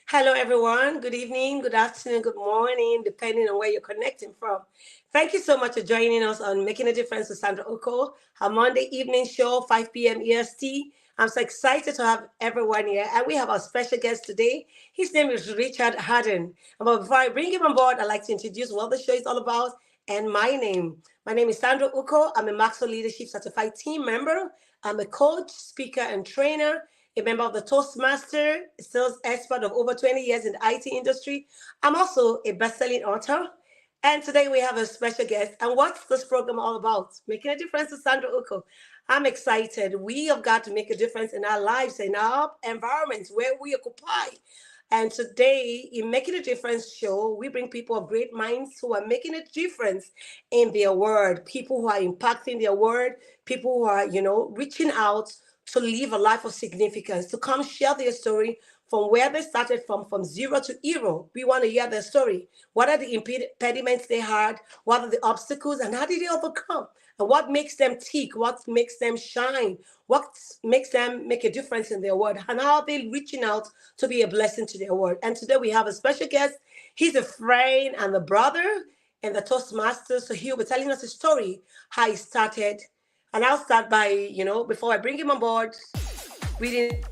Hello, everyone. Good evening, good afternoon, good morning, depending on where you're connecting from. Thank you so much for joining us on Making a Difference with Sandra Ukoh, our Monday evening show, 5 p.m. EST. I'm so excited to have everyone here. And we have our special guest today. His name is Richard Harden. But before I bring him on board, I'd like to introduce what the show is all about and my name. My name is Sandra Ukoh. I'm a Maxwell Leadership Certified Team member. I'm a coach, speaker, and trainer, a member of the Toastmaster, sales expert of over 20 years in the IT industry. I'm also a best-selling author. And today we have a special guest. And what's this program all about? Making a difference with Sandra Ukoh. I'm excited. We have got to make a difference in our lives, in our environments where we occupy. And today, in Making a Difference show, we bring people of great minds who are making a difference in their word, people who are impacting their word, people who are, reaching out to live a life of significance, to come share their story from where they started from zero to hero. We want to hear their story. What are the impediments they had? What are the obstacles? And how did they overcome? And what makes them tick? What makes them shine? What makes them make a difference in their world? And how are they reaching out to be a blessing to their world? And today we have a special guest. He's a friend and a brother in the Toastmasters. So he'll be telling us a story, how he started. And I'll start by, before I bring him on board, reading his bio.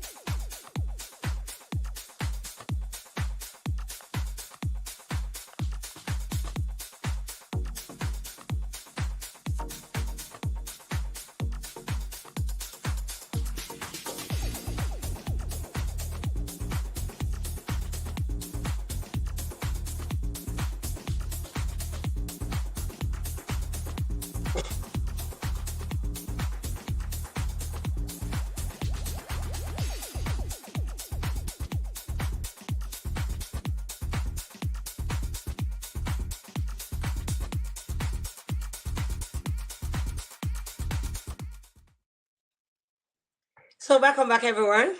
So welcome back, everyone.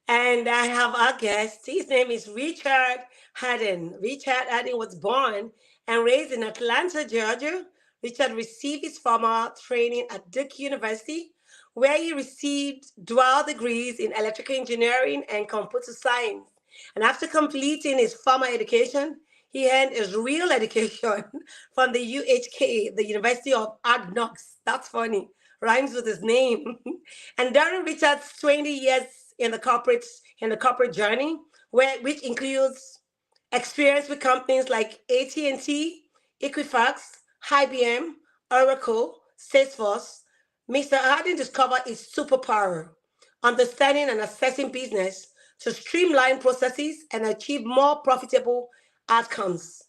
And I have our guest. His name is Richard Haddon. Richard Haddon was born and raised in Atlanta, Georgia. Richard received his formal training at Duke University, where he received dual degrees in electrical engineering and computer science. And after completing his formal education, he earned his real education from the UHK, the University of Hard Knocks. That's funny. Rhymes with his name. And during Richard's 20 years in the corporate journey, which includes experience with companies like AT&T, Equifax, IBM, Oracle, Salesforce, Mr. Harding discovered his superpower, understanding and assessing business to streamline processes and achieve more profitable outcomes.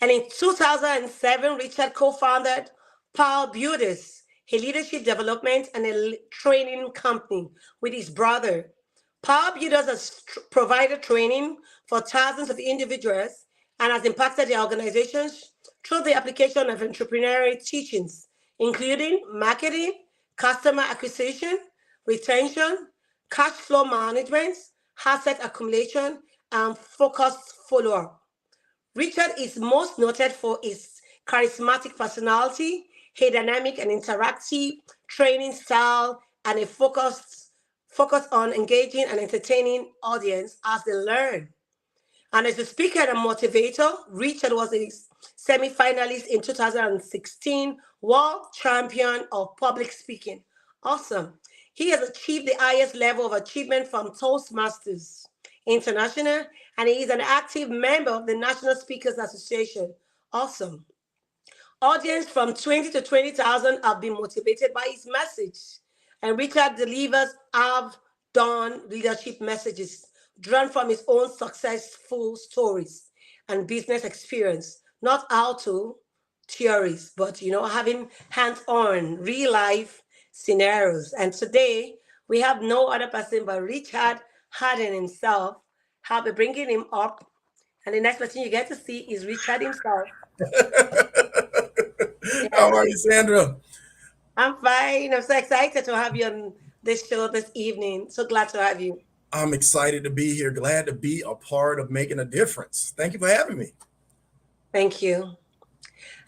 And in 2007, Richard co-founded Power Builders, a leadership development and a training company with his brother. Power Builders has provided training for thousands of individuals and has impacted their organizations through the application of entrepreneurial teachings, including marketing, customer acquisition, retention, cash flow management, asset accumulation, and focused follow-up. Richard is most noted for his charismatic personality, a dynamic and interactive training style, and a focus on engaging and entertaining audience as they learn. And as a speaker and a motivator, Richard was a semi-finalist in 2016 World Champion of Public Speaking. Awesome. He has achieved the highest level of achievement from Toastmasters International, and he is an active member of the National Speakers Association. Awesome. Audience from 20 to 20,000 have been motivated by his message. And Richard delivers have done leadership messages drawn from his own successful stories and business experience, not how to theories, but having hands-on real life scenarios. And today we have no other person but Richard Harden himself. I'll be bringing him up, and the next person you get to see is Richard himself. How Yes, are you, Sandra? I'm fine. I'm so excited to have you on this show this evening. So glad to have you. I'm excited to be here. Glad to be a part of making a difference. Thank you for having me. Thank you.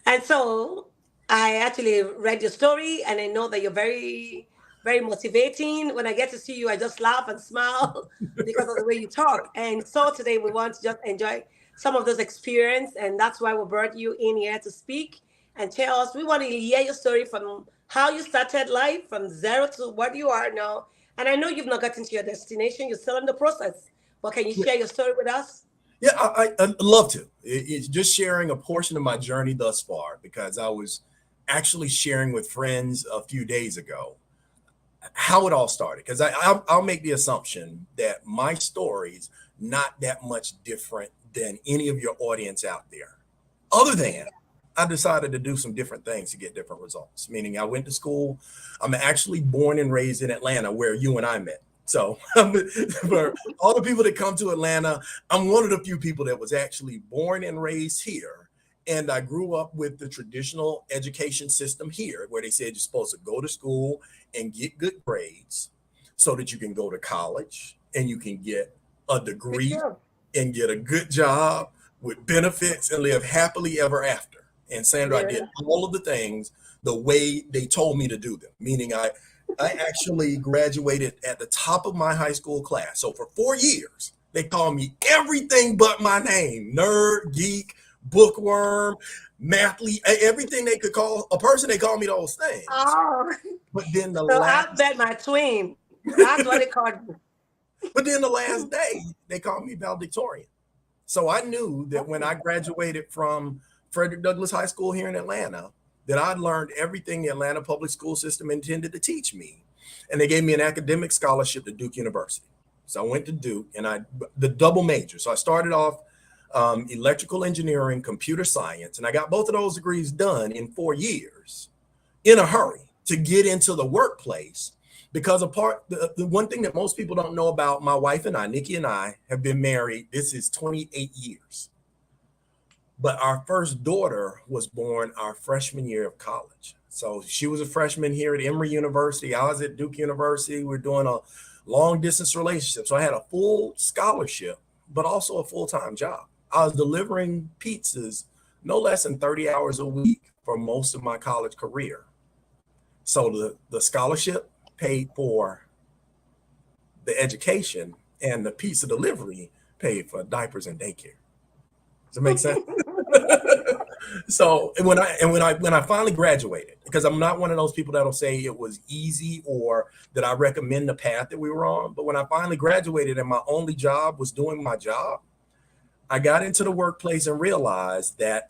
And so I actually read your story, and I know that you're very very motivating. When I get to see you, I just laugh and smile because of the way you talk. And so today we want to just enjoy some of those experience, and that's why we brought you in here to speak and tell us. We want to hear your story from how you started life from zero to what you are now. And I know you've not gotten to your destination; you're still in the process. But can you share your story with us? Yeah, I'd love to. It's just sharing a portion of my journey thus far because I was actually sharing with friends a few days ago how it all started. Because I'll make the assumption that my story's not that much different than any of your audience out there, other than I decided to do some different things to get different results. Meaning, I went to school. I'm actually born and raised in Atlanta, where you and I met. So, for all the people that come to Atlanta, I'm one of the few people that was actually born and raised here. And I grew up with the traditional education system here, where they said you're supposed to go to school and get good grades so that you can go to college and you can get a Good degree job. and get a good job with benefits and live happily ever after. And Sandra, I did Yeah. all of the things the way they told me to do them, meaning I actually graduated at the top of my high school class. So for 4 years, they called me everything but my name: nerd, geek, bookworm, mathlete, everything they could call a person. They called me those things. Oh, But then the so I last, bet my twin. That's what they called me. but then the last day, they called me valedictorian. So I knew that when I graduated from Frederick Douglass High School here in Atlanta, that I'd learned everything the Atlanta public school system intended to teach me. And they gave me an academic scholarship to Duke University. So I went to Duke and the double major. So I started off electrical engineering, computer science, and I got both of those degrees done in 4 years in a hurry to get into the workplace. Because the one thing that most people don't know about my wife and I, Nikki and I, have been married. This is 28 years. But our first daughter was born our freshman year of college. So she was a freshman here at Emory University. I was at Duke University. We're doing a long distance relationship. So I had a full scholarship, but also a full-time job. I was delivering pizzas no less than 30 hours a week for most of my college career. So the scholarship paid for the education, and the pizza delivery paid for diapers and daycare. Does it make sense? So when I finally graduated, because I'm not one of those people that'll say it was easy or that I recommend the path that we were on, but when I finally graduated and my only job was doing my job, I got into the workplace and realized that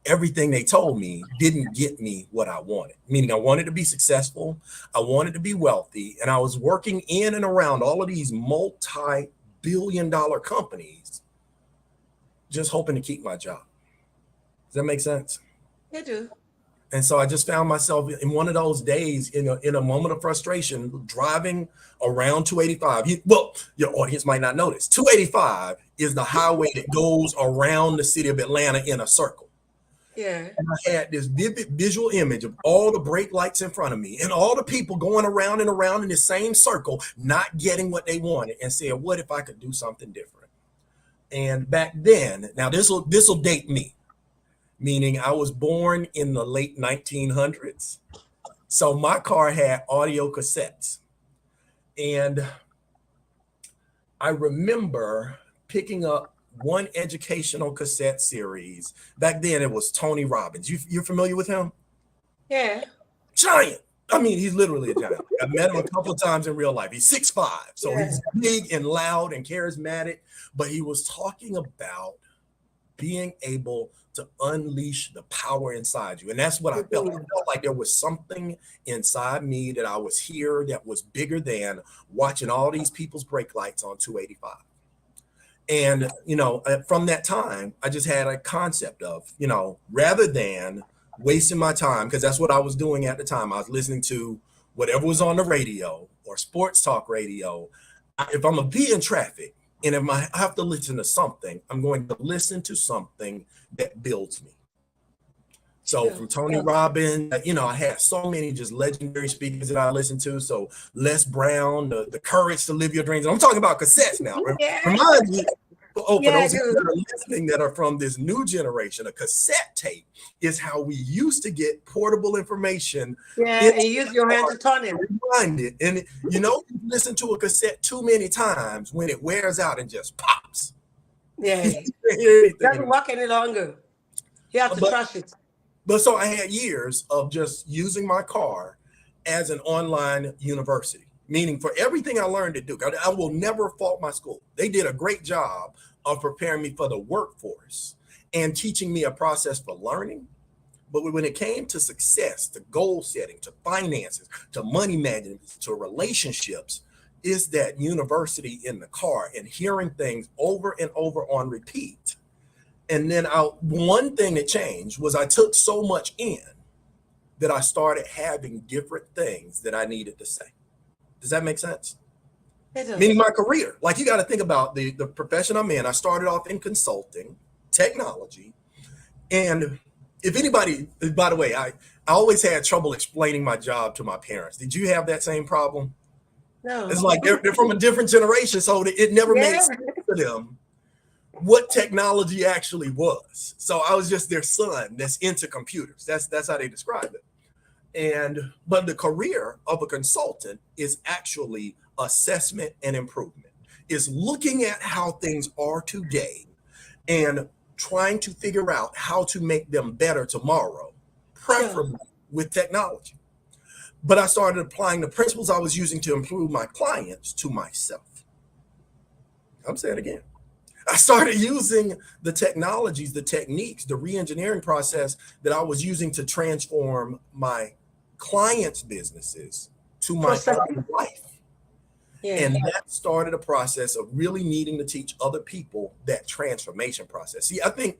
everything they told me didn't get me what I wanted. Meaning, I wanted to be successful, I wanted to be wealthy, and I was working in and around all of these multi-billion-dollar companies, just hoping to keep my job. Does that make sense? They do. And so I just found myself in one of those days in a moment of frustration driving around 285. Well, your audience might not know this. 285 is the highway that goes around the city of Atlanta in a circle. Yeah. And I had this vivid visual image of all the brake lights in front of me and all the people going around and around in the same circle, not getting what they wanted, and said, what if I could do something different? And back then, now this will date me, meaning I was born in the late 1900s. So my car had audio cassettes. And I remember picking up one educational cassette series. Back then it was Tony Robbins. You're familiar with him? Yeah. Giant. I mean, he's literally a giant. I met him a couple of times in real life. He's 6'5", so Yeah. he's big and loud and charismatic, but he was talking about being able to unleash the power inside you. And that's what I felt. I felt like there was something inside me that I was here that was bigger than watching all these people's brake lights on 285. And, from that time, I just had a concept of, rather than wasting my time, because that's what I was doing at the time. I was listening to whatever was on the radio or sports talk radio. If I'm going to be in traffic and if I have to listen to something, I'm going to listen to something that builds me. So from Tony Robbins, I had so many just legendary speakers that I listened to. So Les Brown, the courage to live your dreams. I'm talking about cassettes now. Yeah. Remind me, Oh, for Yeah, I those of you do. that are listening that are from this new generation, a cassette tape is how we used to get portable information Yeah, in and use your hand the to turn car, it. rewind it. And you know, you listen to a cassette too many times when it wears out and just pops. Yeah, You can't hear anything doesn't anymore. work any longer. You have to But trash it. but so I had years of just using my car as an online university, meaning for everything I learned at Duke, I will never fault my school. They did a great job of preparing me for the workforce and teaching me a process for learning. But when it came to success, to goal setting, to finances, to money management, to relationships, is that university in the car and hearing things over and over on repeat. And then one thing that changed was I took so much in that I started having different things that I needed to say. Does that make sense? It Meaning does. my career. Like you got to think about the profession I'm in. I started off in consulting, technology. And if anybody, by the way, I always had trouble explaining my job to my parents. Did you have that same problem? It's No. like they're from a different generation, so it never made Yeah. sense to them what technology actually was. So I was just their son that's into computers. That's how they describe it. But the career of a consultant is actually assessment and improvement. Is looking at how things are today and trying to figure out how to make them better tomorrow, Sure. preferably with technology. But I started applying the principles I was using to improve my clients to myself. I'm saying it again. I started using the technologies, the techniques, the re-engineering process that I was using to transform my clients' businesses to my Processing. own life. Yeah. And that started a process of really needing to teach other people that transformation process. See, I think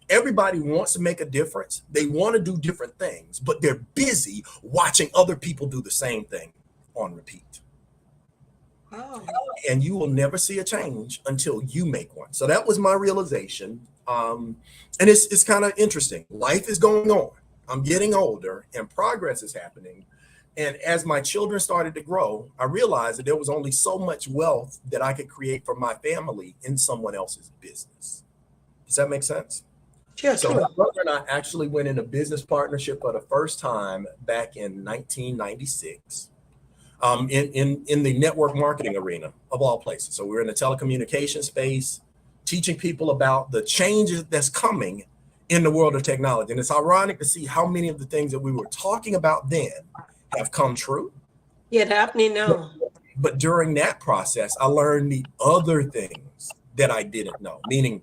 everybody wants to make a difference. They want to do different things, but they're busy watching other people do the same thing on repeat. Oh. And you will never see a change until you make one. So that was my realization. And it's kind of interesting. Life is going on. I'm getting older and progress is happening. And as my children started to grow, I realized that there was only so much wealth that I could create for my family in someone else's business. Does that make sense? Sure, So my true. brother and I actually went in a business partnership for the first time back in 1996 in the network marketing arena of all places. So we're in the telecommunication space, teaching people about the changes that's coming in the world of technology. And it's ironic to see how many of the things that we were talking about then have come true. Yeah, they're happening now. But during that process, I learned the other things that I didn't know, meaning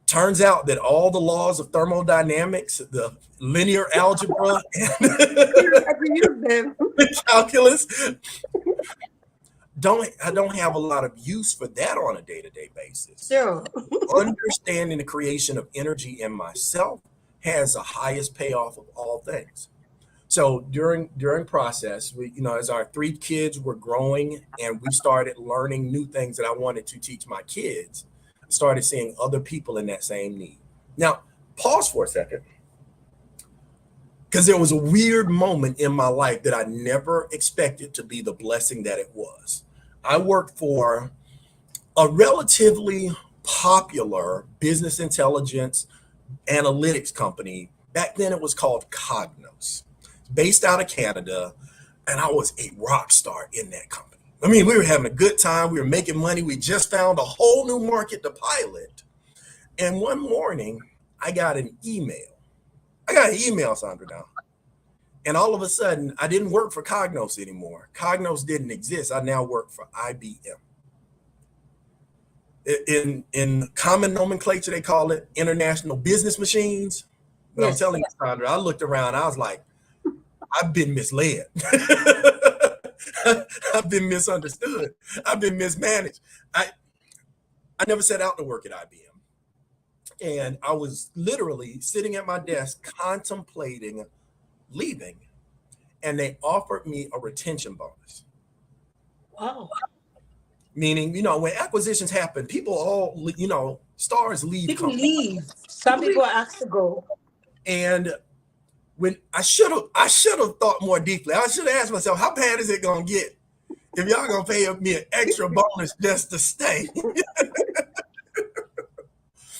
turns out that all the laws of thermodynamics, the linear algebra, You and have to use them. calculus, I don't have a lot of use for that on a day-to-day basis. Sure. Understanding the creation of energy in myself has the highest payoff of all things. So during process, we, as our three kids were growing and we started learning new things that I wanted to teach my kids, I started seeing other people in that same need. Now, pause for a second, because there was a weird moment in my life that I never expected to be the blessing that it was. I worked for a relatively popular business intelligence analytics company. Back then it was called Cognos, based out of Canada, and I was a rock star in that company. I mean, we were having a good time. We were making money. We just found a whole new market to pilot. And one morning, I got an email. Sandra, now. And all of a sudden, I didn't work for Cognos anymore. Cognos didn't exist. I now work for IBM. In common nomenclature, they call it International Business Machines. But I'm Yes. telling you, Sandra, I looked around. I was like, I've been misled. I've been misunderstood. I've been mismanaged. I never set out to work at IBM. And I was literally sitting at my desk contemplating leaving. And they offered me a retention bonus. Wow. Meaning, when acquisitions happen, people all, stars leave People companies. leave. Some people are asked to go. And when I should have thought more deeply. I should have asked myself, how bad is it gonna get if y'all gonna pay me an extra bonus just to stay?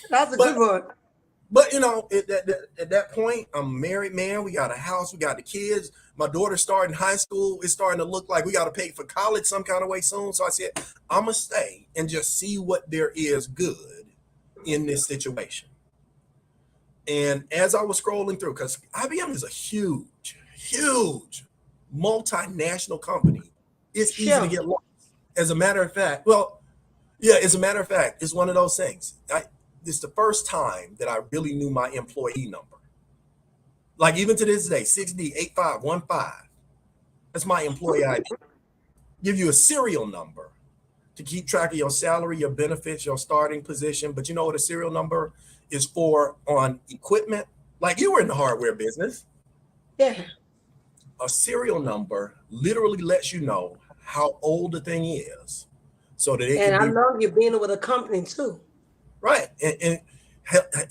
That's a good But one. But at that point, I'm a married man. We got a house. We got the kids. My daughter's starting high school. It's starting to look like we got to pay for college some kind of way soon. So I said, I'm gonna stay and just see what there is good in this situation. And as I was scrolling through, because IBM is a huge multinational company, it's easy to Sure. get lost. As a matter of fact, well, yeah, as a matter of fact, it's one of those things. It's the first time that I really knew my employee number. Like even to this day, 6D8515. That's my employee ID. Give you a serial number to keep track of your salary, your benefits, your starting position. But you know what a serial number is for on equipment? Like you were in the hardware business. Yeah. A serial number literally lets you know how old the thing is so that it And can how be long you been with a company too. right. And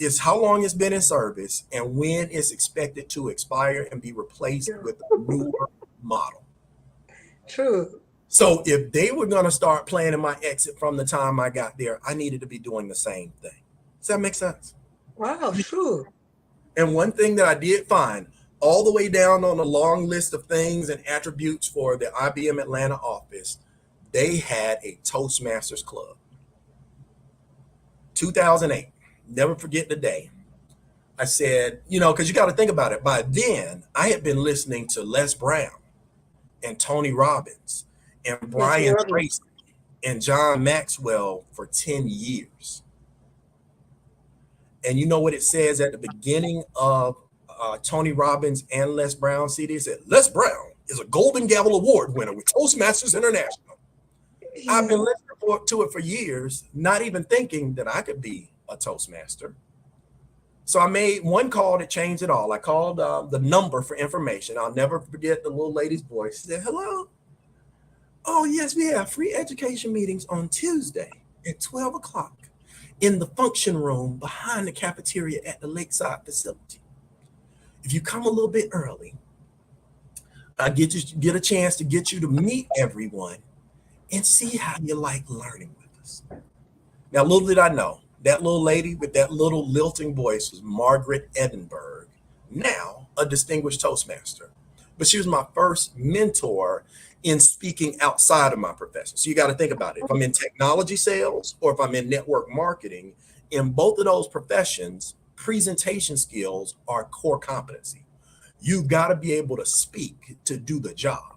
it's how long it's been in service and when it's expected to expire and be replaced Sure. with a newer model. True. So if they were going to start planning my exit from the time I got there, I needed to be doing the same thing. Does that make sense? Wow, true. And one thing that I did find all the way down on the long list of things and attributes for the IBM Atlanta office, they had a Toastmasters club. 2008, never forget the day. I said, because you got to think about it. By then, I had been listening to Les Brown and Tony Robbins and Yes, Brian you're Tracy and John Maxwell for 10 years. And you know what it says at the beginning of Tony Robbins and Les Brown CD? It said, Les Brown is a Golden Gavel Award winner with Toastmasters International. I've been listening to it for years, not even thinking that I could be a Toastmaster. So I made one call that changed it all. I called the number for information. I'll never forget the little lady's voice. She said, hello. Oh, yes, we have free education meetings on Tuesday at 12 o'clock in the function room behind the cafeteria at the Lakeside facility. If you come a little bit early, I get a chance to get you to meet everyone and see how you like learning with us. Now, little did I know, that little lady with that little lilting voice was Margaret Edinburgh, now a distinguished Toastmaster. But she was my first mentor in speaking outside of my profession. So you got to think about it. If I'm in technology sales or if I'm in network marketing, in both of those professions, presentation skills are core competency. You've got to be able to speak to do the job.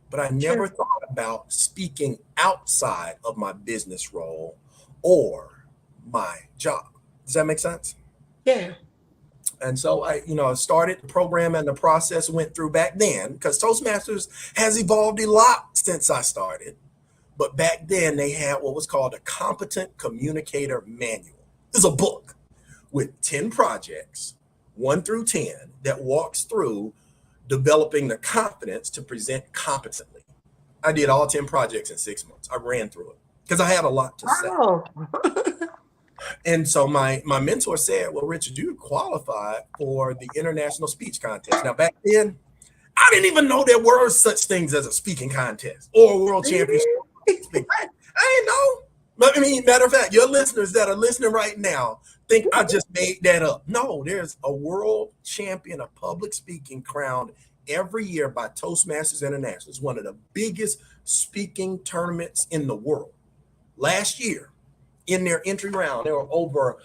But I never Sure. thought about speaking outside of my business role or my job. Does that make sense? Yeah. And so I, started the program and the process went through back then because Toastmasters has evolved a lot since I started. But back then they had what was called a Competent Communicator Manual. It's a book with 10 projects, 1 through 10, that walks through developing the confidence to present competently. I did all 10 projects in 6 months. I ran through it because I had a lot to say. Wow. And so my mentor said, well, Richard, you qualified for the international speech contest. Now, back then, I didn't even know there were such things as a speaking contest or a world championship. I didn't know. But I mean, matter of fact, your listeners that are listening right now think I just made that up. No, there's a world champion of public speaking crowned every year by Toastmasters International. It's one of the biggest speaking tournaments in the world. Last year, in their entry round, there were over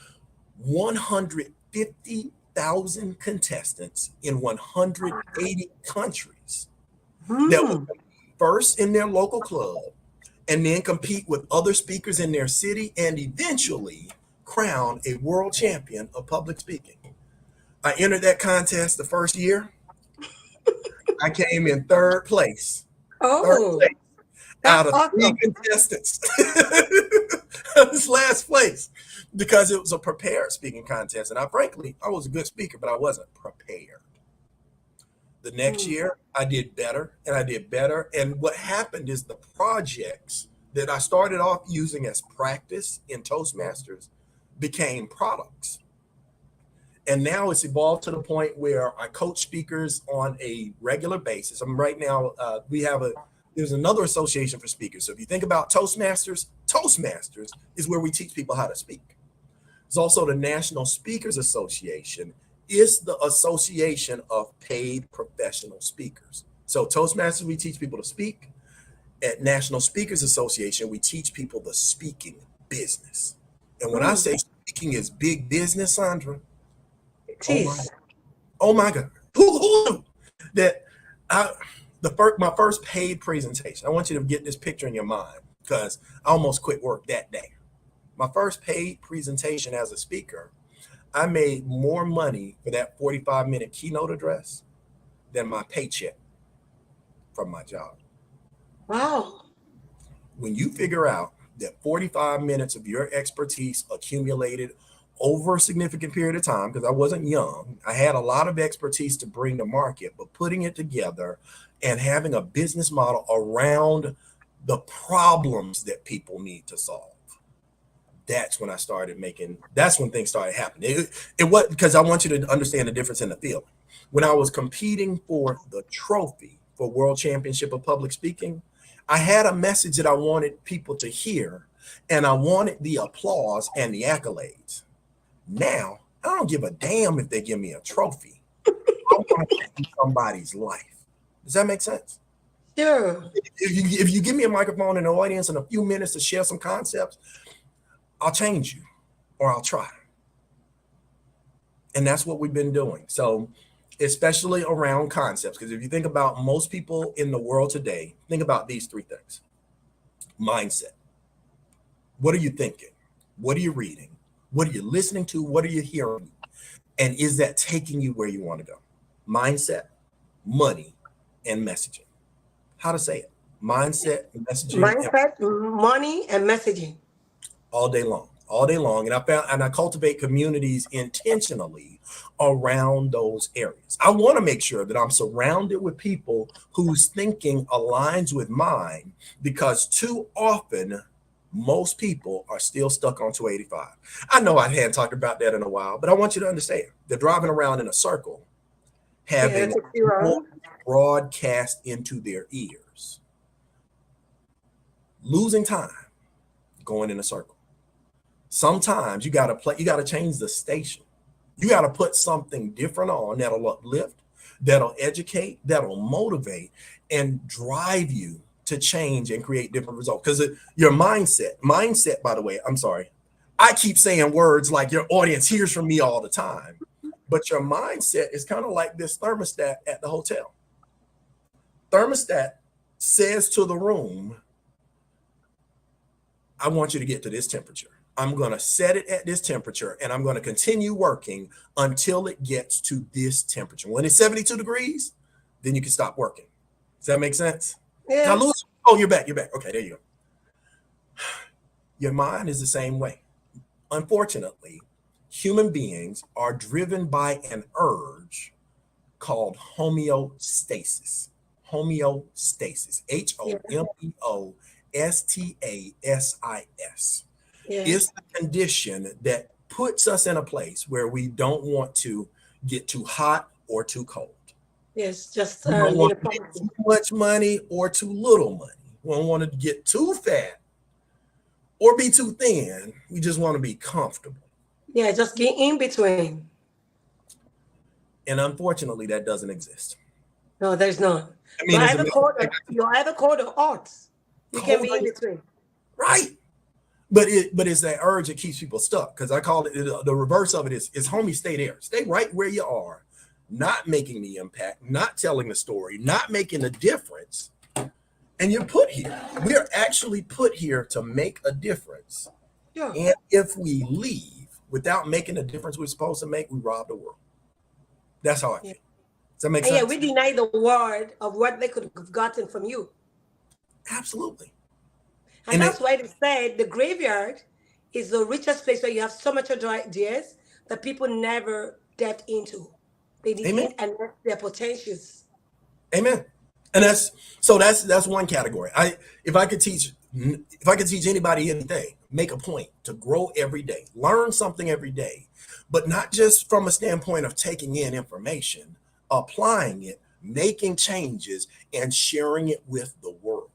150,000 contestants in 180 countries that would Hmm. be first in their local club and then compete with other speakers in their city and eventually crown a world champion of public speaking. I entered that contest the first year. I came in third place. Third Oh, place out that's of 3 awesome. contestants. This last place because it was a prepared speaking contest. And I was a good speaker, but I wasn't prepared. The next Hmm. year, I did better and I did better. And what happened is the projects that I started off using as practice in Toastmasters became products. And now it's evolved to the point where I coach speakers on a regular basis. I'm right now, there's another association for speakers. So if you think about Toastmasters, Toastmasters is where we teach people how to speak. It's also the National Speakers Association. It's the association of paid professional speakers. So Toastmasters, we teach people to speak. At National Speakers Association, we teach people the speaking business. And when I Mm, say speaking is big business, Sandra, it oh my, is. oh my God, who knew that? I my first paid presentation. I want you to get this picture in your mind because I almost quit work that day. My first paid presentation as a speaker, I made more money for that 45-minute keynote address than my paycheck from my job. Wow. When you figure out that 45 minutes of your expertise accumulated over a significant period of time, because I wasn't young, I had a lot of expertise to bring to market, but putting it together and having a business model around the problems that people need to solve. That's when I started making, that's when things started happening. It was because I want you to understand the difference in the field. When I was competing for the trophy for World Championship of Public Speaking, I had a message that I wanted people to hear, and I wanted the applause and the accolades. Now, I don't give a damn if they give me a trophy. I want to change somebody's life. Does that make sense? Sure. If you give me a microphone and an audience and a few minutes to share some concepts, I'll change you or I'll try. And that's what we've been doing. So, especially around concepts, because if you think about most people in the world today, think about these three things. Mindset. What are you thinking? What are you reading? What are you listening to? What are you hearing? And is that taking you where you want to go? Mindset, money, and messaging. How to say it? Mindset, messaging, and Mindset, money, and messaging. all day long, all day long. And I cultivate communities intentionally around those areas. I want to make sure that I'm surrounded with people whose thinking aligns with mine, because too often most people are still stuck on 285. I know I hadn't talked about that in a while, but I want you to understand they're driving around in a circle, Yeah, having that's a zero. broadcast into their ears, losing time going in a circle. Sometimes you got to play, you got to change the station. You got to put something different on that'll uplift, that'll educate, that'll motivate, and drive you to change and create different results. Because your mindset, by the way, I'm sorry, I keep saying words like your audience hears from me all the time, but your mindset is kind of like this thermostat at the hotel. Thermostat says to the room, I want you to get to this temperature. I'm going to set it at this temperature, and I'm going to continue working until it gets to this temperature. When it's 72 degrees, then you can stop working. Does that make sense? Now, Yeah. Louis, oh, you're back. You're back. Okay, there you go. Your mind is the same way. Unfortunately, human beings are driven by an urge called homeostasis. Homeostasis. Yeah. Homeostasis. Yeah. Is the condition that puts us in a place where we don't want to get too hot or too cold. Yes. Just We don't want to get uniformity. too much money or too little money. We don't want to get too fat or be too thin. We just want to be comfortable. Yeah. Just get in between. And unfortunately, that doesn't exist. No, there's none. I mean, as a matter of fact, You're either cold or hot. You can cold, be in between. right? But it's that urge that keeps people stuck. Because I call it the reverse of it is homie, stay there, stay right where you are, not making the impact, not telling the story, not making a difference. And you're put here. We're actually put here to make a difference. Yeah. And if we leave without making a difference we're supposed to make, we rob the world. That's how I feel. Yeah. Does that make And yeah, sense? we deny the word of what they could have gotten from you. Absolutely. And And that's why they said the graveyard is the richest place where you have so much ideas that people never delved into. They amen. didn't unlock their potentials. Amen. And that's one category. If I could teach anybody anything, make a point to grow every day, learn something every day, but not just from a standpoint of taking in information, applying it, making changes, and sharing it with the world.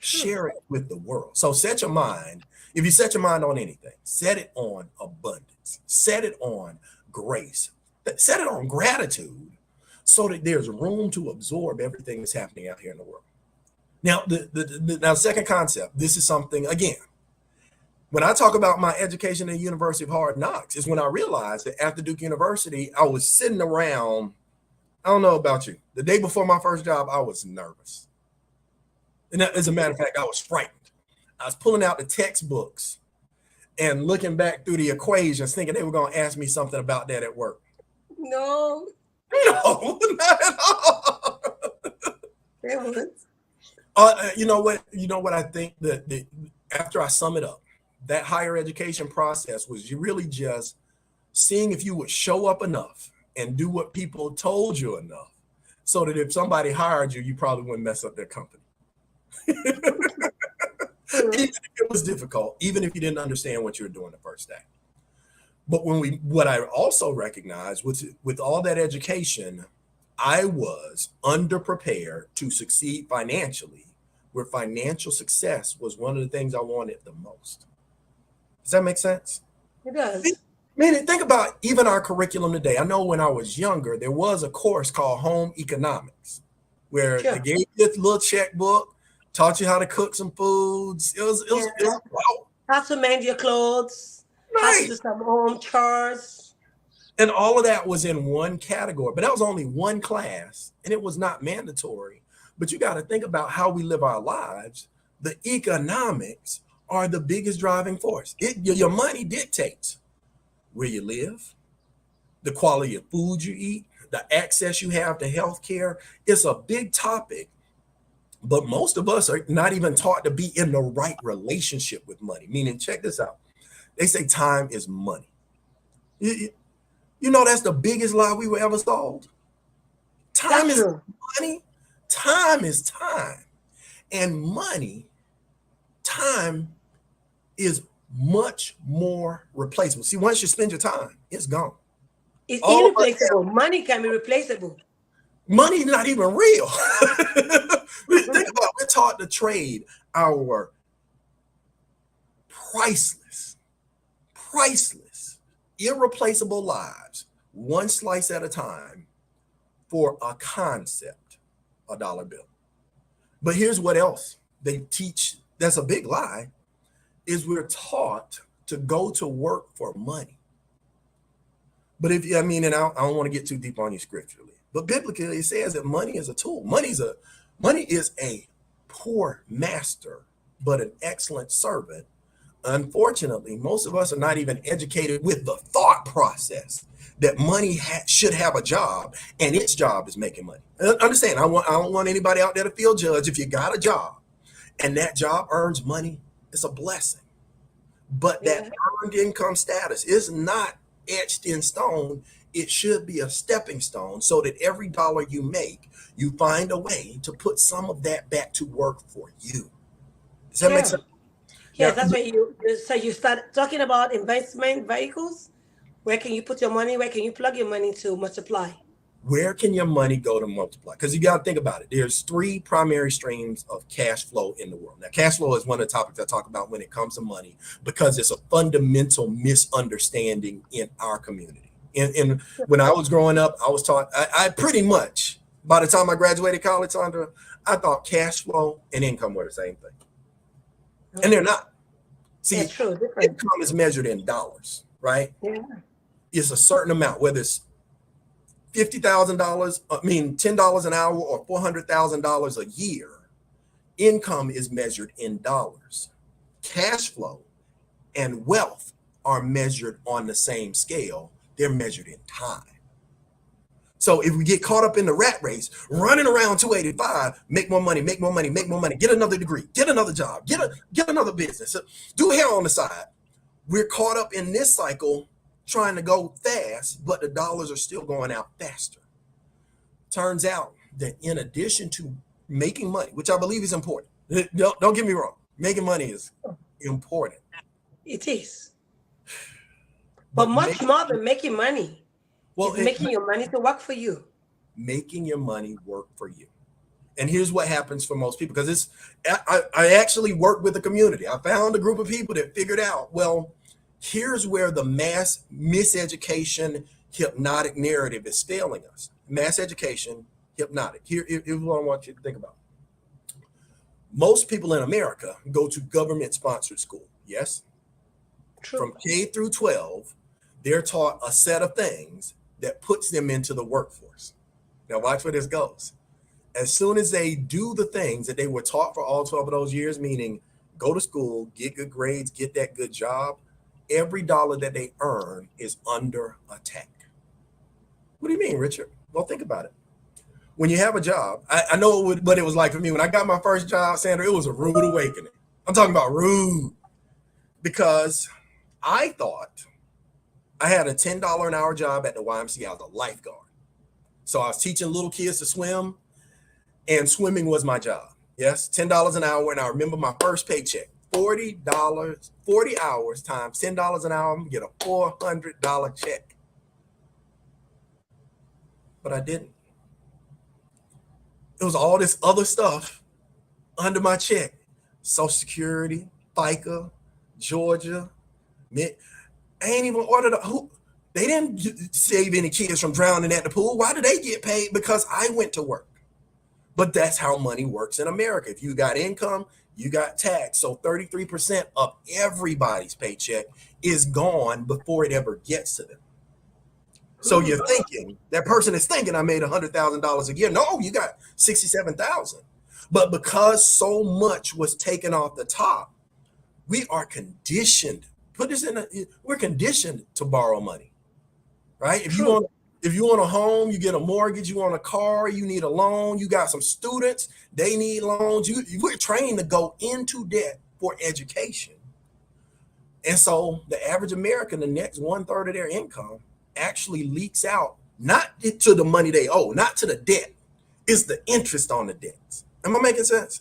Share it with the world. So set your mind, if you set your mind on anything, set it on abundance, set it on grace, set it on gratitude so that there's room to absorb everything that's happening out here in the world. Now, now second concept, this is something, again, when I talk about my education at the University of Hard Knocks, is when I realized that after Duke University, I was sitting around, I don't know about you, the day before my first job, I was nervous. And as a matter of fact, I was frightened. I was pulling out the textbooks and looking back through the equations, thinking they were going to ask me something about that at work. No. No, not at all. They would. You know what I think that after I sum it up, that higher education process was you really just seeing if you would show up enough and do what people told you enough so that if somebody hired you, you probably wouldn't mess up their company. Even if it was difficult, even if you didn't understand what you were doing the first day. But what I also recognized with all that education, I was underprepared to succeed financially, where financial success was one of the things I wanted the most. Does that make sense? It does. Man, think about even our curriculum today. I know when I was younger, there was a course called Home Economics, where they gave you this little checkbook, taught you how to cook some foods. It was wow. How to mend your clothes, how to do some home chores. And all of that was in one category, but that was only one class and it was not mandatory. But you got to think about how we live our lives. The economics are the biggest driving force. Your money dictates where you live, the quality of food you eat, the access you have to health care. It's a big topic. But most of us are not even taught to be in the right relationship with money. Meaning, check this out. They say time is money. You know that's the biggest lie we were ever sold. Time is money. Time is time. And money, time is much more replaceable. See, once you spend your time, it's gone. It's irreplaceable. Money can be replaceable. Money is not even real. Think about it. We're taught to trade our priceless, irreplaceable lives, one slice at a time, for a concept, a dollar bill. But here's what else they teach. That's a big lie, is we're taught to go to work for money. But and I don't want to get too deep on you scripturally, but biblically it says that money is a tool. Money is a poor master, but an excellent servant. Unfortunately, most of us are not even educated with the thought process that money should have a job, and its job is making money. Understand? I don't want anybody out there to feel judged. If you got a job, and that job earns money, it's a blessing. But that earned income status is not etched in stone. It should be a stepping stone so that every dollar you make, you find a way to put some of that back to work for you. Does that make sense? Yes, that's what you start talking about investment vehicles. Where can you put your money? Where can you plug your money to multiply? Where can your money go to multiply? Because you got to think about it. There's three primary streams of cash flow in the world. Now, cash flow is one of the topics I talk about when it comes to money, because it's a fundamental misunderstanding in our community. And when I was growing up, I was taught, I pretty much, by the time I graduated college, Sandra, I thought cash flow and income were the same thing. And they're not. See, income is measured in dollars, right? Yeah. It's a certain amount, whether it's $50,000, $10 an hour, or $400,000 a year. Income is measured in dollars. Cash flow and wealth are measured on the same scale. They're measured in time. So if we get caught up in the rat race, running around 285, make more money, get another degree, get another job, get another business, do hair on the side. We're caught up in this cycle trying to go fast, but the dollars are still going out faster. Turns out that in addition to making money, which I believe is important, don't get me wrong, making money is important. It is. But much more than making money. Well, making your money to work for you. Making your money work for you. And here's what happens for most people, because I actually worked with a community. I found a group of people that figured out, well, here's where the mass miseducation hypnotic narrative is failing us. Mass education, hypnotic. Here's what I want you to think about. Most people in America go to government sponsored school. Yes. True. From K through 12, they're taught a set of things that puts them into the workforce. Now watch where this goes. As soon as they do the things that they were taught for all 12 of those years, meaning go to school, get good grades, get that good job, every dollar that they earn is under attack. What do you mean, Richard? Well, think about it. When you have a job, I know what it was like for me. When I got my first job, Sandra, it was a rude awakening. I'm talking about rude, because I thought I had a $10 an hour job at the YMCA. I was a lifeguard. So I was teaching little kids to swim, and swimming was my job. Yes, $10 an hour. And I remember my first paycheck, $40, 40 hours times $10 an hour, I'm gonna get a $400 check. But I didn't. It was all this other stuff under my check. Social Security, FICA, Georgia. I ain't even ordered they didn't save any kids from drowning at the pool. Why did they get paid? Because I went to work. But that's how money works in America. If you got income, you got tax. So 33% of everybody's paycheck is gone before it ever gets to them. So you're thinking, that person is thinking, I made $100,000 a year. No, you got 67,000. But because so much was taken off the top, we are conditioned. We're conditioned to borrow money, right? If you want a home, you get a mortgage. You want a car, you need a loan. You got some students, they need loans. We're trained to go into debt for education. And so the average American, the next 1/3 of their income actually leaks out, not to the money they owe, not to the debt. It's the interest on the debts. Am I making sense?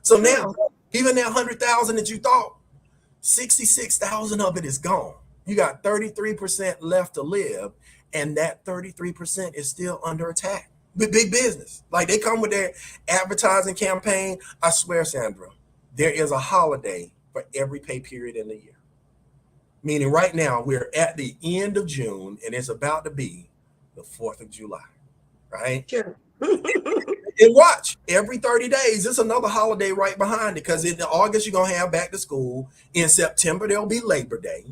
So now, even that 100,000 that you thought, 66,000 of it is gone. You got 33% left to live, and that 33% is still under attack. Big business. Like, they come with their advertising campaign. I swear, Sandra, there is a holiday for every pay period in the year. Meaning right now we're at the end of June and it's about to be the 4th of July, right? Sure. And watch, every 30 days, there's another holiday right behind it, because in August, you're going to have back to school. In September, there'll be Labor Day.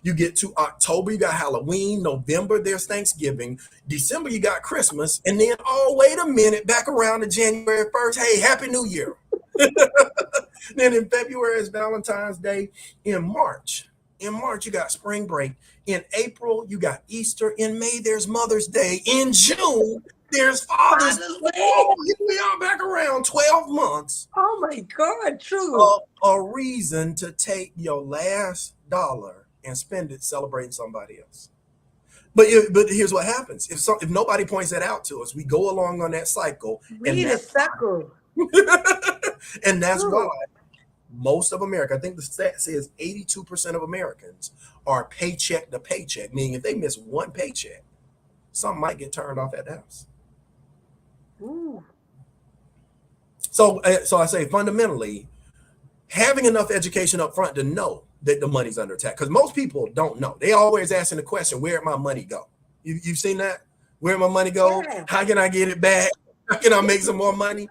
You get to October, you got Halloween. November, there's Thanksgiving. December, you got Christmas. And then, oh, wait a minute, back around to January 1st, hey, Happy New Year. Then in February is Valentine's Day. In March, you got spring break. In April, you got Easter. In May, there's Mother's Day. In June, there's Father's Day. Oh, here we are back around 12 months. Oh my God, true. A reason to take your last dollar and spend it celebrating somebody else. But here's what happens. If nobody points that out to us, we go along on that cycle. Read a cycle. And that's why most of America, I think the stat says 82% of Americans are paycheck to paycheck, meaning if they miss one paycheck, something might get turned off at the house. Ooh. So I say, fundamentally, having enough education up front to know that the money's under attack, because most people don't know. They always asking the question, where'd my money go? You've seen that? Where'd my money go? Yeah. How can I get it back? How can I make some more money?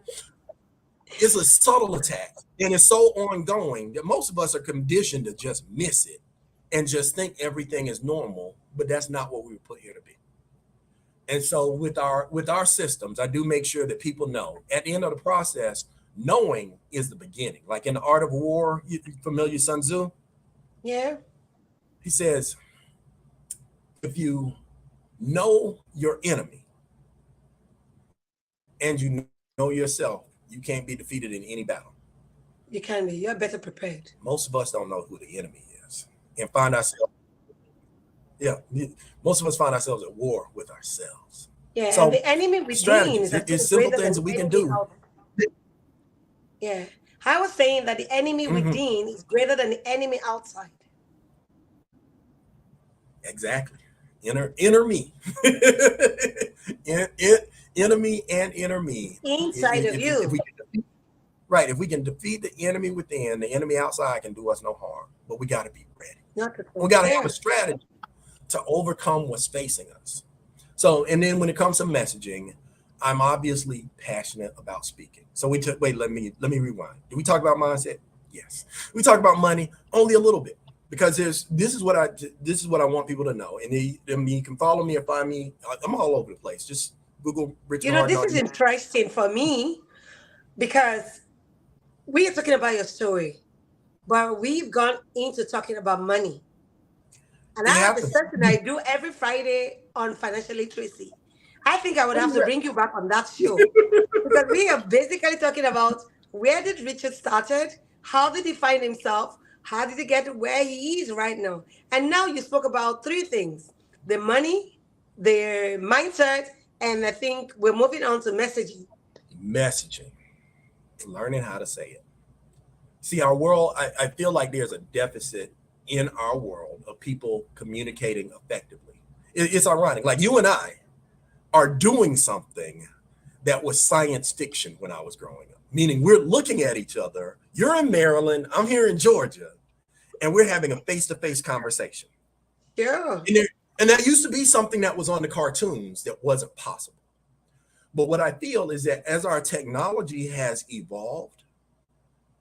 It's a subtle attack, and it's so ongoing that most of us are conditioned to just miss it and just think everything is normal, but that's not what we were put here to be. And so with our systems, I do make sure that people know at the end of the process, knowing is the beginning. Like in The Art of War, you familiar Sun Tzu? Yeah. He says, if you know your enemy and you know yourself, you can't be defeated in any battle. You can be. You're better prepared. Most of us don't know who the enemy is and find ourselves. Yeah, most of us find ourselves at war with ourselves. Yeah, so and the enemy within is actually simple greater things than that we can enemy do. out. Yeah, I was saying that the enemy within is greater than the enemy outside. Exactly. Inner me. enemy and inner me. Inside of If you. we can defeat, right, if we can defeat the enemy within, the enemy outside can do us no harm. But we got to be ready. Not at We all. got to have a Yeah. strategy to overcome what's facing us. So, and then when it comes to messaging, I'm obviously passionate about speaking. So we took, wait, let me rewind. Did we talk about mindset? Yes. We talk about money only a little bit because this is what I want people to know. And you can follow me or find me. I'm all over the place. Just Google Richard Harden This on is YouTube. interesting for me because we are talking about your story, but we've gone into talking about money. And I It have a happens. session I do every Friday on financial literacy. I think I would What have is to that? bring you back on that show because we are basically talking about where did Richard started, how did he find himself, how did he get to where he is right now, and now you spoke about three things: the money, the mindset, and I think we're moving on to messaging. Messaging, learning how to say it. See, our world, I feel like there's a deficit in our world of people communicating effectively. It's ironic. Like you and I are doing something that was science fiction when I was growing up, meaning we're looking at each other. You're in Maryland, I'm here in Georgia, and we're having a face to face conversation. Sure. And that used to be something that was on the cartoons that wasn't possible. But what I feel is that as our technology has evolved,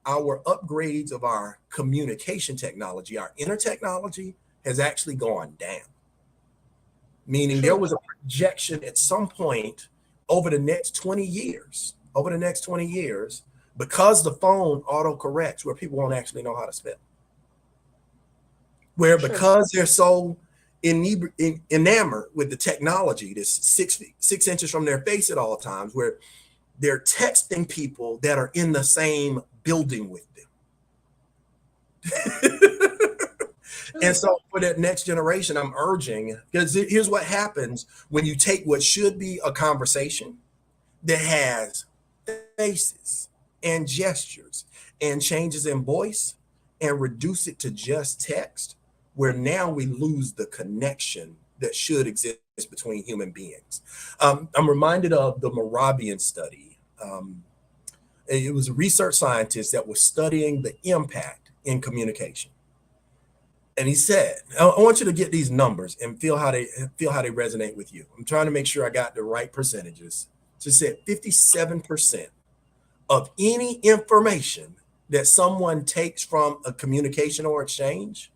our upgrades of our communication technology, our inner technology, has actually gone down. Meaning there True. was a projection at some point over the next 20 years, because the phone auto corrects where people won't actually know how to spell. Where True. because they're so enamored with the technology that's 6 inches from their face at all times, where they're texting people that are in the same building with them. And True. so for that next generation, I'm urging, because here's what happens when you take what should be a conversation that has faces and gestures and changes in voice and reduce it to just text, where now we lose the connection that should exist between human beings. I'm reminded of the Moravian study. It was a research scientist that was studying the impact in communication. And he said, I want you to get these numbers and feel how they resonate with you. I'm trying to make sure I got the right percentages. So he said 57% of any information that someone takes from a communication or exchange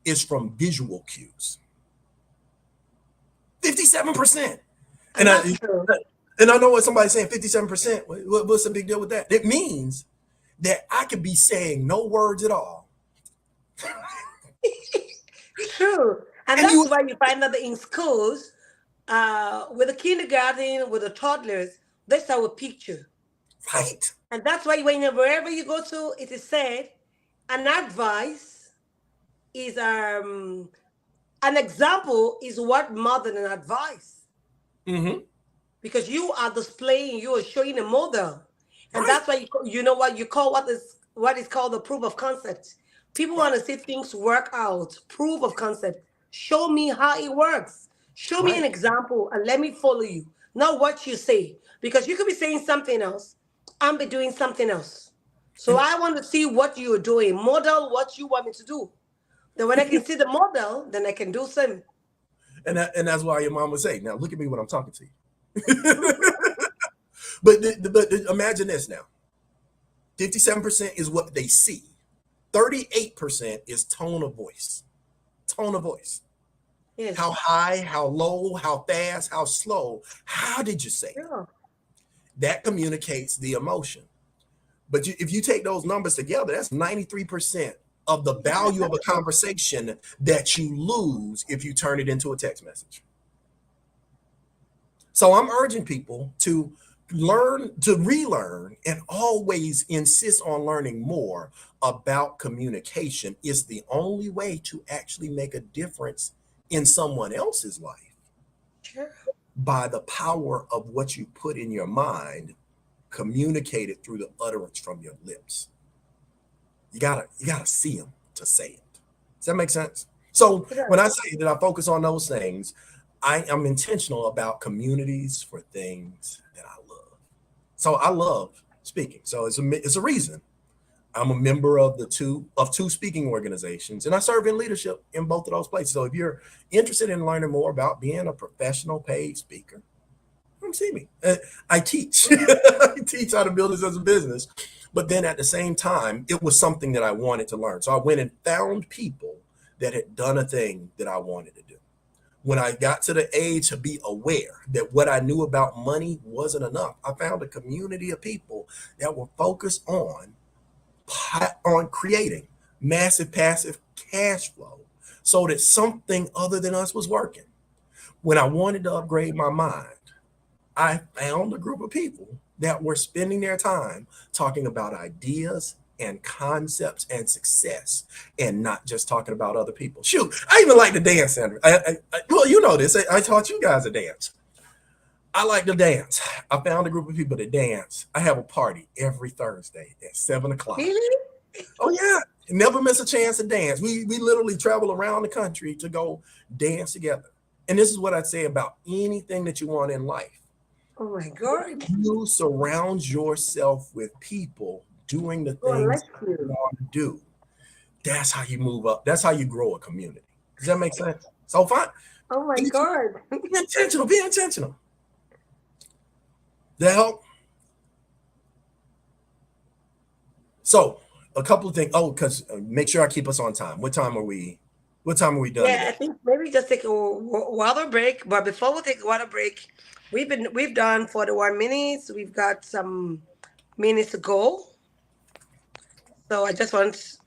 is from visual cues. 57%. And And I that's true. and I know what somebody's saying, 57%. What's the big deal with that? It means that I could be saying no words at all. True. And And that's you why you find that in schools, with the kindergarten, with the toddlers, they start with picture. right. And that's why wherever you go to, it is said an advice is an example is what more than an advice. Mm-hmm. Because you are displaying, you are showing a model. And Right. that's why you know what you call what is called the proof of concept. People Right. want to see things work out. Proof of concept. Show me how it works. Show me an Right. example and let me follow you. Not what you say. Because you could be saying something else and be doing something else. So And I want to see what you're doing. Model what you want me to do. Then when I can see the model, then I can do some. and that's why your mom would say, now look at me when I'm talking to Mhm. you. But imagine this now. 57% is what they see. 38% is tone of voice. Tone of voice. How Yes. high, how low, how fast, how slow. How did you say it? Yeah. That communicates the emotion. But if you take those numbers together, that's 93% of the Yeah, value of a that's true. conversation that you lose if you turn it into a text message. So I'm urging people to learn, to relearn, and always insist on learning more about communication. Is the only way to actually make a difference in someone else's life Sure. by the power of what you put in your mind, communicated through the utterance from your lips. You gotta see them to say it. Does that make sense? So It when I does. say that I focus on those things, I am intentional about communities for things that I love. So I love speaking. So it's a reason. I'm a member of two speaking organizations, and I serve in leadership in both of those places. So if you're interested in learning more about being a professional paid speaker, come see me. I teach. I teach how to build this as a business. But then at the same time, it was something that I wanted to learn. So I went and found people that had done a thing that I wanted to do. When I got to the age to be aware that what I knew about money wasn't enough, I found a community of people that were focused on creating massive passive cash flow so that something other than us was working. When I wanted to upgrade my mind, I found a group of people that were spending their time talking about ideas and concepts and success, and not just talking about other people. Shoot, I even like to dance, Sandra. Well, you know this. I taught you guys to dance. I like to dance. I found a group of people that dance. I have a party every Thursday at 7 o'clock. Really? Oh yeah, never miss a chance to dance. We literally travel around the country to go dance together. And this is what I'd say about anything that you want in life. Oh my God. You surround yourself with people doing the Oh, things like you you. want to do. That's how you move up. That's how you grow a community. Does that make sense? So fine. Oh my God. Be intentional. Be intentional. That help? So a couple of things. Oh, because make sure I keep us on time. What time are we done Yeah, today? I think maybe just take a water break. But before we take a water break, we've done 41 minutes. We've got some minutes to go. So I just want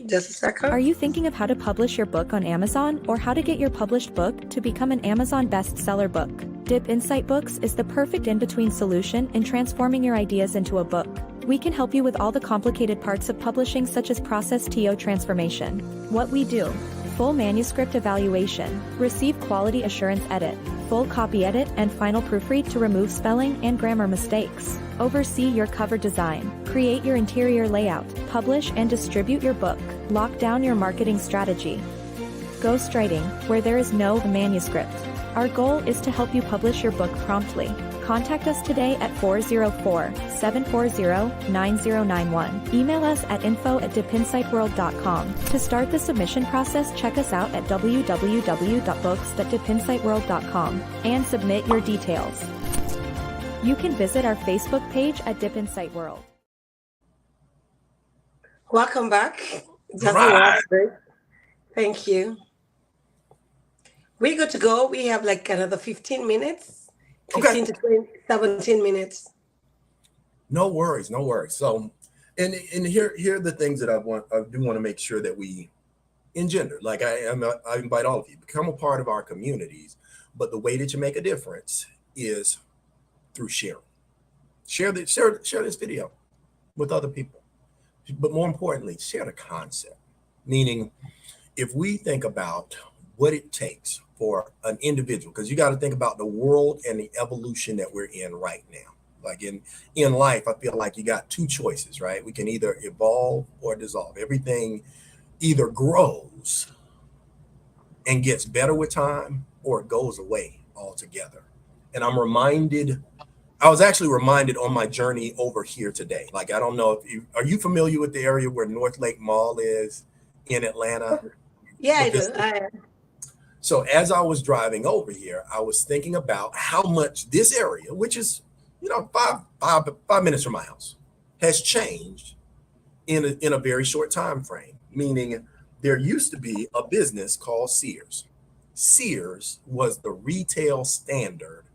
just a second. Are you thinking of how to publish your book on Amazon or how to get your published book to become an Amazon bestseller book? Dip Insight Books is the perfect in-between solution in transforming your ideas into a book. We can help you with all the complicated parts of publishing, such as process TO transformation. What we do: full manuscript evaluation, receive quality assurance edit, full copy edit and final proofread to remove spelling and grammar mistakes, oversee your cover design, create your interior layout, publish and distribute your book, lock down your marketing strategy. Ghostwriting, where there is no manuscript. Our goal is to help you publish your book promptly. Contact us today at 404-740-9091. Email us at info@dipinsightworld.com. To start the submission process, check us out at www.books.dipinsightworld.com and submit your details. You can visit our Facebook page at Dip Insight World. Welcome back. Just a Right. water break. Thank you. We're good to go. We have like another 15 minutes. 15 to 20, 17 minutes. No worries, no worries. So, and here are the things that I do want to make sure that we engender. Like I invite all of you, become a part of our communities. But the way that you make a difference is through sharing. Share this video with other people. But more importantly, share the concept. Meaning, if we think about what it takes for an individual, because you got to think about the world and the evolution that we're in right now. Like in life, I feel like you got two choices, right? We can either evolve or dissolve. Everything either grows and gets better with time, or it goes away altogether. And I was actually reminded on my journey over here today. Like, I don't know if are you familiar with the area where North Lake Mall is in Atlanta? Yeah, I do. So as I was driving over here, I was thinking about how much this area, which is, 5 minutes from my house, has changed in a very short time frame. Meaning, there used to be a business called Sears. Sears was the retail standard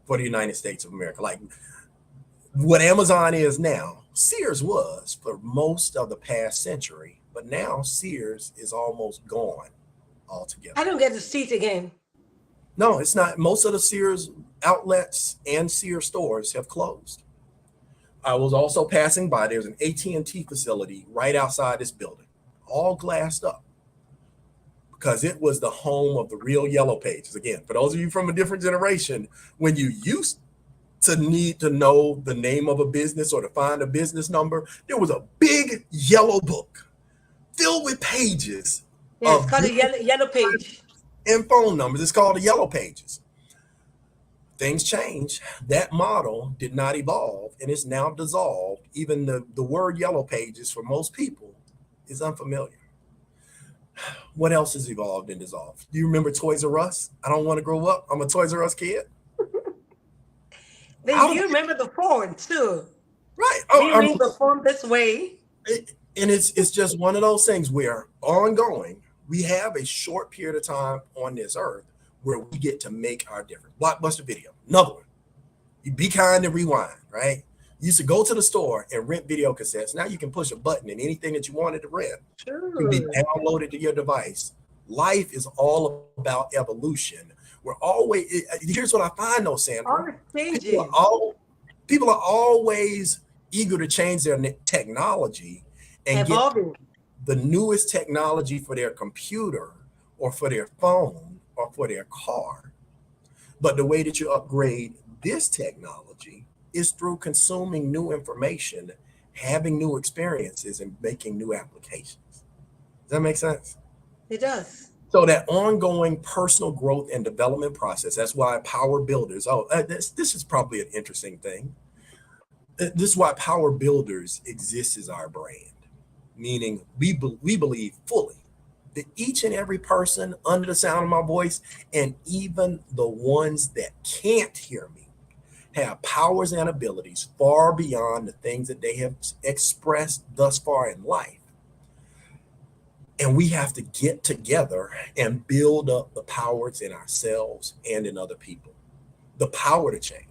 for the United States of America. Like what Amazon is now, Sears was for most of the past century, but now Sears is almost gone altogether. I don't get to see it again. No, it's not. Most of the Sears outlets and Sears stores have closed. I was also passing by. There's an AT&T facility right outside this building, all glassed up, because it was the home of the real Yellow Pages. Again, for those of you from a different generation, when you used to need to know the name of a business or to find a business number, there was a big yellow book filled with pages. Yeah, it's called a yellow page. and phone numbers. It's called the Yellow Pages. Things change. That model did not evolve and it's now dissolved. Even the word Yellow Pages for most people is unfamiliar. What else has evolved and dissolved? Do you remember Toys R Us? I don't want to grow up. I'm a Toys R Us kid. Then you remember the phone too. Right. We read the phone this way. And it's just one of those things where ongoing, we have a short period of time on this earth where we get to make our difference. Blockbuster Video, another one. You Be Kind and Rewind, right? You used to go to the store and rent video cassettes. Now you can push a button and anything that you wanted to rent can be downloaded to your device. Life is all about evolution. Here's what I find though, Sandra. People are always eager to change their technology and get the newest technology for their computer or for their phone or for their car. But the way that you upgrade this technology is through consuming new information, having new experiences, and making new applications. Does that make sense? It does. So that ongoing personal growth and development process, that's why Power Builders, this is probably an interesting thing. This is why Power Builders exists as our brand, meaning we believe fully that each and every person under the sound of my voice, and even the ones that can't hear me, have powers and abilities far beyond the things that they have expressed thus far in life. And we have to get together and build up the powers in ourselves and in other people. The power to change,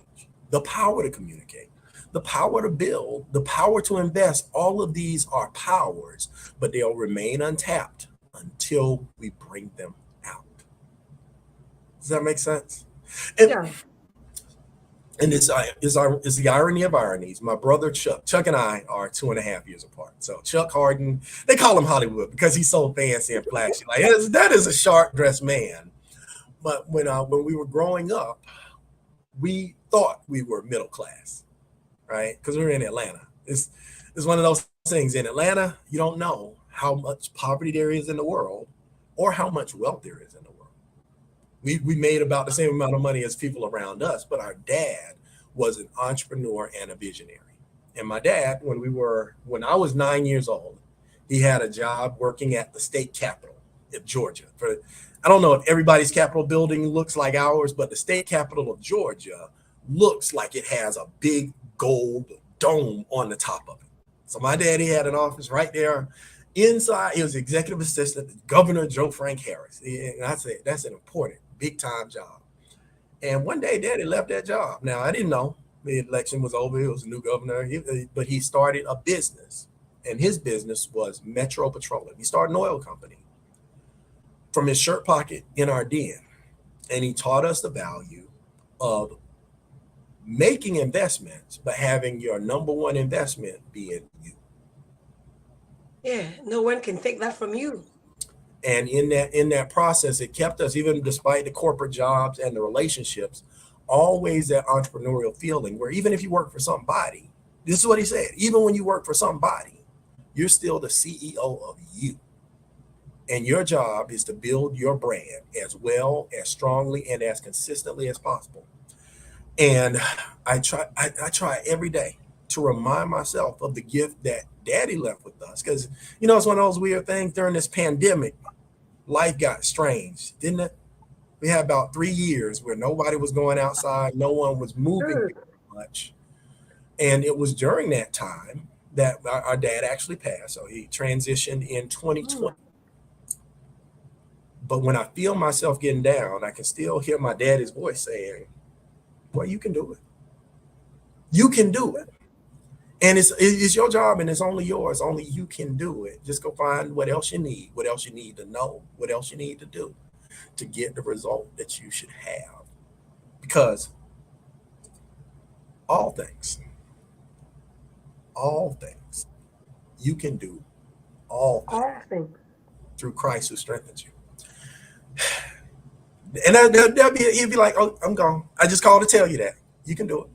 the power to communicate, the power to build, the power to invest. All of these are powers, but they'll remain untapped until we bring them out. Does that make sense? Yeah. And it's the irony of ironies. My brother Chuck and I are 2.5 years apart. So Chuck Harden, they call him Hollywood because he's so fancy and flashy. Like that is a sharp dressed man. But when we were growing up, we thought we were middle class, right? Because we were in Atlanta. It's one of those things. In Atlanta, you don't know how much poverty there is in the world or how much wealth there is in the world. We made about the same amount of money as people around us, but our dad was an entrepreneur and a visionary. And my dad, when I was 9 years old, he had a job working at the state capitol of Georgia. I don't know if everybody's Capitol building looks like ours, but the state capitol of Georgia looks like it has a big gold dome on the top of it. So my daddy had an office right there. Inside, he was executive assistant to Governor Joe Frank Harris. And I said, that's an important, big time job. And one day, Daddy left that job. Now, I didn't know the election was over. He was a new governor, but he started a business. And his business was Metro Petroleum. He started an oil company from his shirt pocket in our den. And he taught us the value of making investments, but having your number one investment being you. Yeah, no one can take that from you. And in that process, it kept us, even despite the corporate jobs and the relationships, always that entrepreneurial feeling where even if you work for somebody, this is what he said, even when you work for somebody, you're still the CEO of you. And your job is to build your brand as well, as strongly, and as consistently as possible. And I try every day to remind myself of the gift that Daddy left with us. Because, it's one of those weird things during this pandemic, life got strange, didn't it? We had about 3 years where nobody was going outside. No one was moving very much. And it was during that time that our dad actually passed. So he transitioned in 2020. But when I feel myself getting down, I can still hear my daddy's voice saying, well, you can do it. You can do it. And it's your job and it's only yours. Only you can do it. Just go find what else you need to know, what else you need to do to get the result that you should have. Because all things, you can do all things through Christ who strengthens you. And he'd be like, oh, I'm gone. I just called to tell you that. You can do it.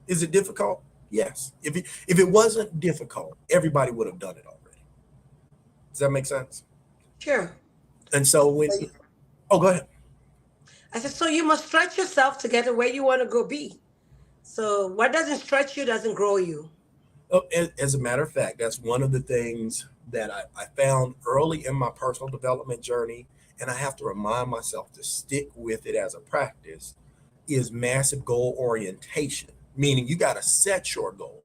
Is it difficult? Yes. If it wasn't difficult, everybody would have done it already. Does that make sense? Sure. And so go ahead. I said, so you must stretch yourself to get to where you want to go be. So what doesn't stretch you doesn't grow you. Oh, as a matter of fact, that's one of the things that I found early in my personal development journey, and I have to remind myself to stick with it as a practice, is massive goal orientation, meaning you got to set your goal.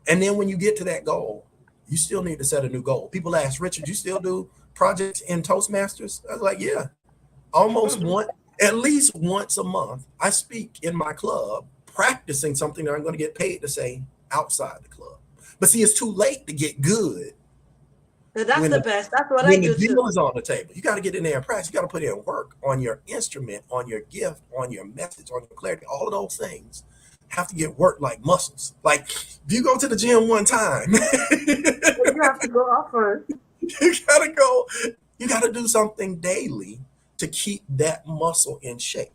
And then when you get to that goal, you still need to set a new goal. People ask, Richard, you still do projects in Toastmasters? I was like, yeah, almost one, at least once a month. I speak in my club practicing something that I'm going to get paid to say outside the club. But see, it's too late to get good So that's when the best. That's what I when the do deal too. is on the table. You got to get in there and practice. You got to put in work on your instrument, on your gift, on your message, on your clarity. All of those things have to get worked like muscles. Like if you go to the gym one time, You have to go often. you gotta go, you gotta do something daily to keep that muscle in shape.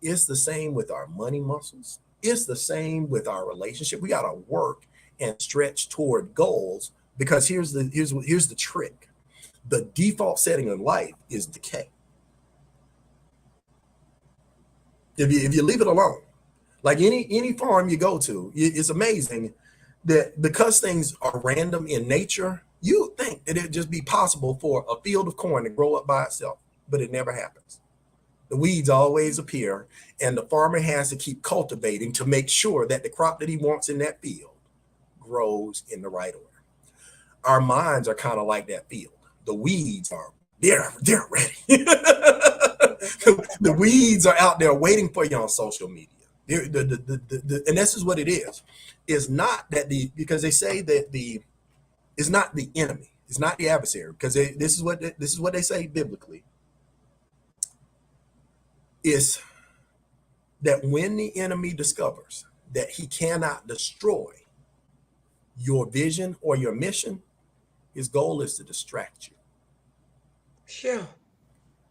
It's the same with our money muscles. It's the same with our relationship. We gotta work and stretch toward goals because here's the trick. The default setting in life is decay. If you leave it alone, like any farm you go to, it's amazing that because things are random in nature, you think that it'd just be possible for a field of corn to grow up by itself, but it never happens. The weeds always appear, and the farmer has to keep cultivating to make sure that the crop that he wants in that field grows in the right order. Our minds are kind of like that field. The weeds are they're ready. The weeds are out there waiting for you on social media. And this is what it is. It's not that because they say that it's not the enemy, it's not the adversary, because this is what they say biblically. Is that when the enemy discovers that he cannot destroy your vision or your mission, his goal is to distract you. Sure.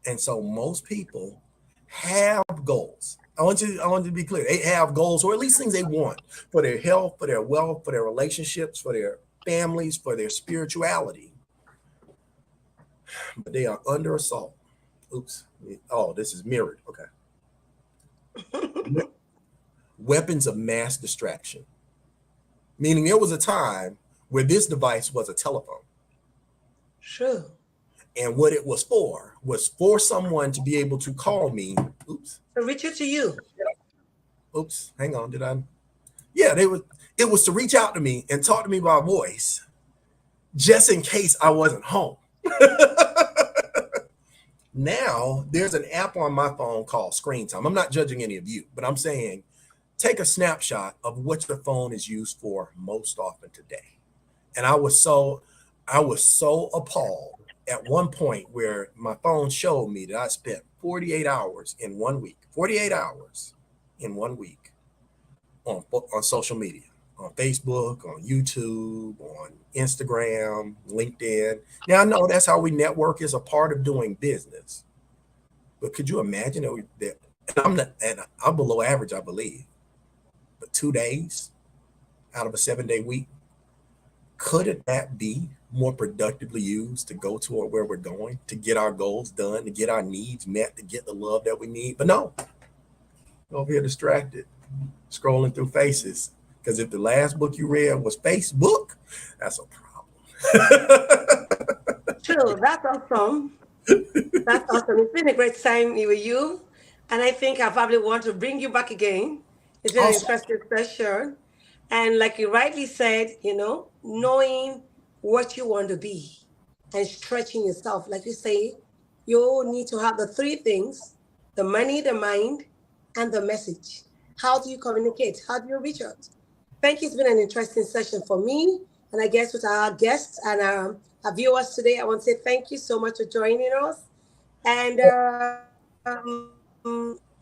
And so most people have goals. I want you to be clear. They have goals, or at least things they want for their health, for their wealth, for their relationships, for their families, for their spirituality. But they are under assault. Oops. Oh, this is mirrored. Okay. Weapons of mass distraction. Meaning there was a time where this device was a telephone. Sure. And what it was for someone to be able to call me. Oops. So reach it to you. Oops. Hang on. Did I? Yeah, it was to reach out to me and talk to me by voice just in case I wasn't home. Now there's an app on my phone called Screen Time. I'm not judging any of you, but I'm saying take a snapshot of what your phone is used for most often today. And I was so appalled at one point where my phone showed me that I spent 48 hours in 1 week, 48 hours in 1 week on social media, on Facebook, on YouTube, on Instagram, LinkedIn. Now I know that's how we network, is a part of doing business. But could you imagine that I'm below average, I believe. But 2 days out of a 7-day week, couldn't that be more productively used to go to where we're going, to get our goals done, to get our needs met, to get the love that we need? But no, over here distracted, scrolling through faces. Because if the last book you read was Facebook, that's a problem. True. That's awesome. That's awesome. It's been a great time with you. And I think I probably want to bring you back again. It's been an Also, interesting session. And like you rightly said, knowing what you want to be and stretching yourself. Like you say, you need to have the three things: the money, the mind, and the message. How do you communicate? How do you reach out? Thank you. It's been an interesting session for me. And I guess with our guests and our viewers today, I want to say thank you so much for joining us. And our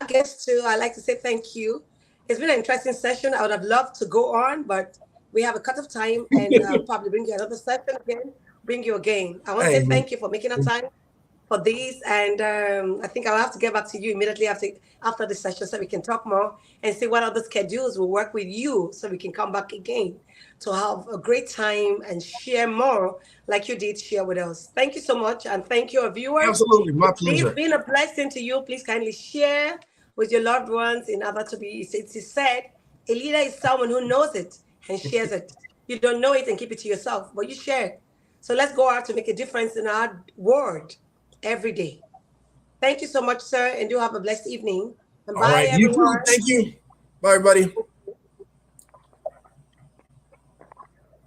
guests too, I'd like to say thank you. It's been an interesting session. I would have loved to go on, but we have a cut of time and probably bring you another session again, bring you again. I want to say hey, thank you for making a time. for these. And I think I'll have to get back to you immediately after the session so we can talk more and see what other schedules will work with you so we can come back again to have a great time and share more like you did share with us. Thank you so much. And thank you, our viewers. Absolutely. My If this pleasure. been a blessing to you, please kindly share with your loved ones in order to be, it's said, a leader is someone who knows it and shares it. You don't know it and keep it to yourself, but you share it. So let's go out to make a difference in our world every day. Thank you so much, sir, and do have a blessed evening. And All bye, right. You too. everyone. Thank you. Bye, everybody.